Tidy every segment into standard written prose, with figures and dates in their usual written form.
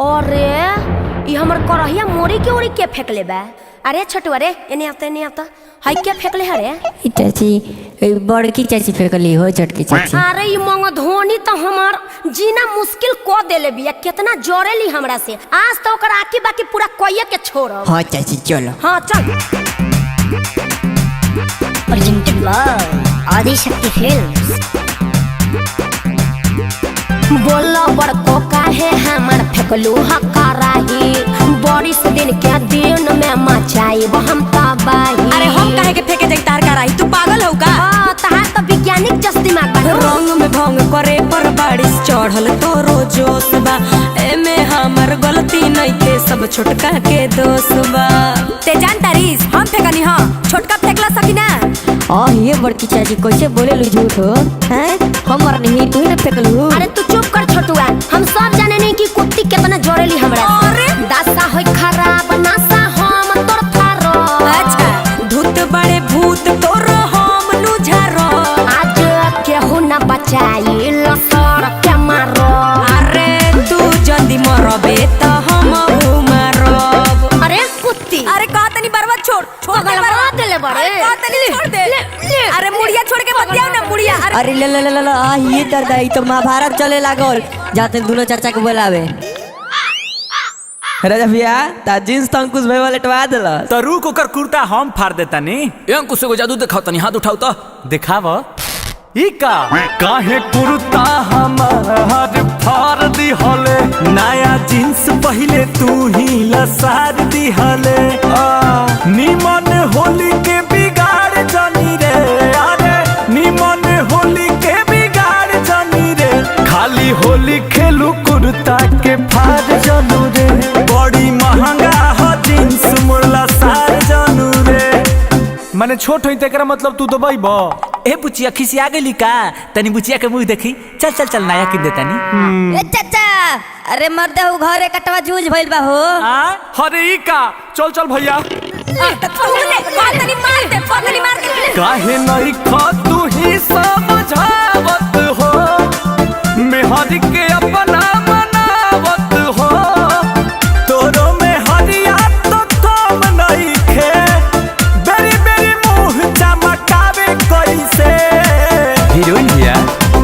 अरे ये हमर करहिया मोरी के ओरी के फेंक ले बा। अरे छोटुआ रे एने आता हाई के फेंक ले हरे चाची बड़की चाची फेंकली हो छोटकी चाची। अरे ये मंग धोनी तो हमार जीना मुश्किल को देले बिया। कितना जोरेली हमरा से आज तो ओकर आकी बाकी पूरा कोइया के छोड़ब। हाँ चाची चलो। हाँ चल। Presented by Adishakti films. बोलो बड़को काहे हमर फेंकलू हकाराही बड़ी से दिन के दिन में मचाई हम तबाही। अरे हम काहे के फेंके जाई तार कराही तू पागल हो का? हां तहार तो वैज्ञानिक जस दिमाग बा। रंग में भंग करे पर बारिश चढ़ल तोरो जोश बा। एमे हमर गलती नहीं के सब छोटका के दोष बा। ते जान तारीस हम फेंकनी हां छोटका फेंकला सकिना। ये बड़की चाची कैसे बोले लू झूठ हो हैं? हमर नहीं तू ना फेंकलू। अरे तू चुप कर छोटुआ हम सब जाने नहीं कि कुत्ती कितना जोरेली हमरा। अरे दासा होई खराब नासा हम तोर थारो। अच्छा धूत बड़े भूत तोरो हम नु झारो। आज केहू ना बचाई लसर के मारो। अरे तू जल्दी मरबे त हम मरब। अरे कुत्ती अरे का तनी बर्बाद छोड़ पागल बना देले बड़े। का तनी छोड़ दे। अरे मुड़िया छोड़ के बतियाओ ना मुड़िया। अरे ले ले ले ले ये दर्द है तो महाभारत चले लागल जाते दोनों चाचा के बुलावे। राजा भैया ता जींस तो अंकुश भाई वाले टवा देला तो रुक ओकर कुर्ता हम फाड़ देता नी। अंकुश को जादू दिखाओ तनी हाथ उठाओ तो दिखाव ई का काहे कुर्ता हमार फाड़ दी हले नया जींस पहले तू ही लसार दी हले निमन होली के बिगाड़ जानी रे। अरे निमन होली के बिगाड़ जानी रे खाली होली खेलू कुर्ता के फाड़ जानू रे बड़ी महंगा हो जींस मोला सार जानू रे। माने छोट होई तेकरा मतलब तू दबाई बा। ए बुचिया खिसिया गेली का तनी बुचिया के मुंह देखी। चल चल चल नया किन देता नी। ए चाचा अरे मर्द हो घरे कटवा जूझ भइल बा हो। अरे ई का चल चल भैया काहे नहीं खा तू ही समझावत हो मेहदी के अपना बनावत हो तोरो में हरिया तो कम नहीं खे बेरी बेरी मुंह चमकावे कैसे हीरोइन भैया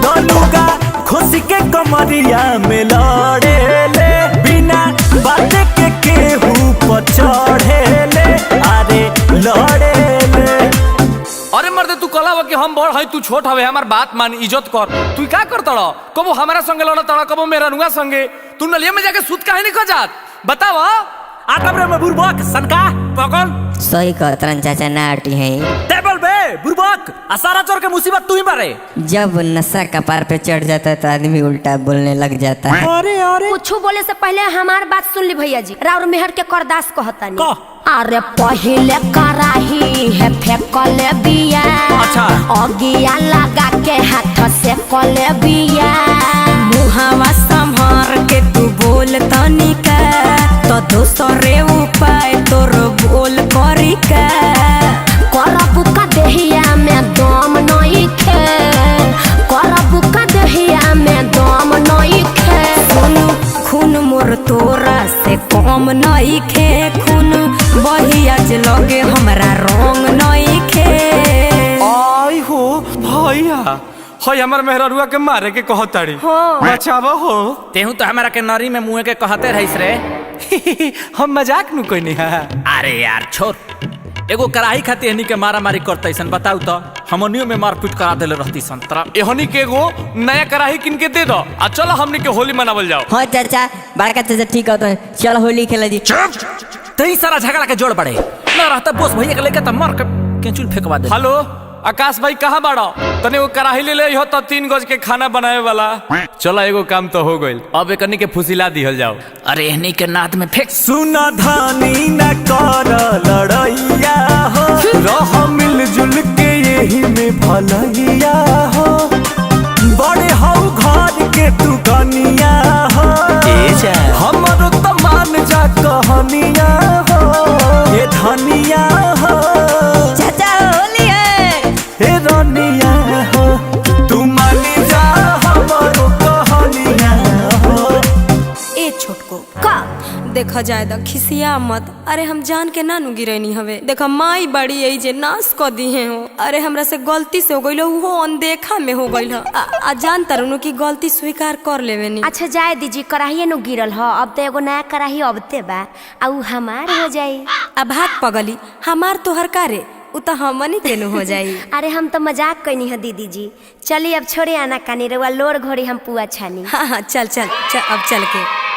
दोलूगा खुशी के कमरिया में लड़े ले बिना बात के केहू पर चढ़े ले अरे लड़े ले। अरे मर्दे तू कला कि हम बड़ है तू छोट हवे हमार बात मान इज्जत कर। तू का करतड़ कबो हमारा संगे लड़तड़ कबो मेरा नुआ संगे तू नलिया में जाके सूत काहे नहीं क जात बताव। आटा ब्रे में बुरबक सनका पकड़ सही कहतरन चाचा नाटी है। टेबल बे बुरबक सारा चोर के मुसीबत तू ही मारे। जब नशा कपार पे चढ़ जाता है तो आदमी उल्टा बोलने लग जाता है। अरे अरे कुछ बोले से पहले हमार बात सुन ली भैया जी। राउर मेहर के करदास कहता नहीं। अरे पहले कराही है फेंकले बिया। अच्छा अगिया लगा के हाथ से कले बिया। मुहावा संभार के तू बोल तनी का तो दूसरे उपाय तोर बोल करी का। करबू का देहिया में दम नहीं खे करबू का देहिया में दम नहीं खे। खून मोर तोरा से कम नहीं खे खून बहिया लगे हमरा रंग नहीं खे। आई हो भैया होय हमर मेहररुआ के मारे के कहताड़ी बचावा हो तेहू तो हमारा के नरी में मुंह के कहते रहिस रे। हम मजाक नु कोई नहीं है। अरे यार छोड़ एगो कराही खाती हनी के मारा मारी करते सन बताऊ तो हमनियों में मारपीट करा देले रहती सन तरा एहनी के एगो नया कराही किन के दे दो आ चलो हमनी के होली मनावल जाओ। हाँ चाचा बड़का चाचा ठीक होता है चल होली खेला जी। तई सारा झगड़ा के जोड़ पड़े ना रहता बोस भैया के लेके त मार के केचुल फेंकवा दे। हेलो आकाश भाई कहाँ बाड़ो तने वो कराही ले ले हो तो 3 गज के खाना बनाए वाला। चलो एगो काम तो हो गइल अब एकनी के फुसिला दिहल जाओ। अरे एहनी के नाद में फेंक। सुना धानी न कर लड़ैया हो रह मिलजुल के यही में भलैया हो बड़े हो घर के तू कनिया हो हमरो तो मान जा कहनिया हो ये धनिया हो चाचा होली है हे रनिया हो तू मानी जा हमरो कहनिया हो। ए छोट को का देखा जाए द खिसिया मत। अरे हम जान के नानू गिरैनी हवे। देखा माई बड़ी यही जे नाश क दी है हो। अरे हमरा से गलती से हो गइल हो, अनदेखा में हो गइल ह। आ जान तरनु की गलती स्वीकार कर लेवे नी। अच्छा जाए दीजिए, कराहिए नु गिरल ह, अब तो एगो नया कराही अबते बा आ उ हमार हो जाई। अब भाग पगली, हमार तोहर कारे उ तो हमनी केनु हो जाई। अरे हम तो मजाक कैनी है दीदी जी। चलिए अब छोड़े आना कानी रउआ लोर घोड़ी हम पुआ छानी। हाँ हाँ चल चल चल अब चल के।